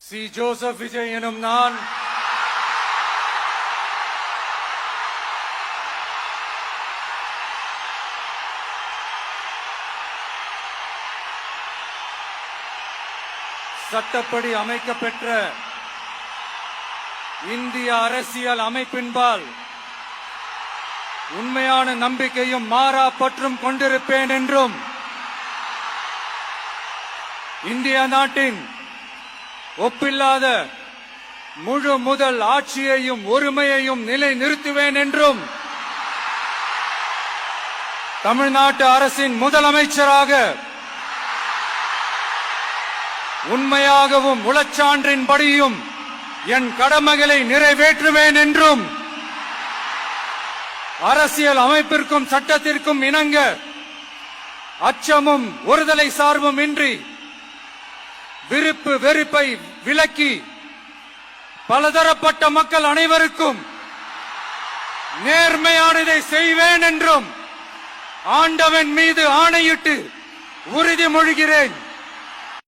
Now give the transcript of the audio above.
C. Joseph Vijay எனும் நான் சட்டப்படி அமைக்கப்பெற்ற இந்திய அரசியல் அமைப்பின்பால் உண்மையான நம்பிக்கையும் மாறா பற்றும் கொண்டிருப்பேன் என்றும் இந்திய நாட்டின் ஒப்பில்லாத முழு முதல் ஆட்சியையும் ஒருமையையும் நிலை நிறுத்துவேன் என்றும் தமிழ்நாட்டு அரசின் முதலமைச்சராக உண்மையாகவும் உளச்சான்றின்படியும் என் கடமைகளை நிறைவேற்றுவேன் என்றும் அரசியல் அமைப்பிற்கும் சட்டத்திற்கும் இணங்க அச்சமும் ஒருதலை சார்பும் இன்றி விருப்பு வெறுப்பை விலக்கி பலதரப்பட்ட மக்கள் அனைவருக்கும் நேர்மையானதை செய்வேன் என்றும் ஆண்டவன் மீது ஆணையிட்டு உறுதிமொழிகிறேன்.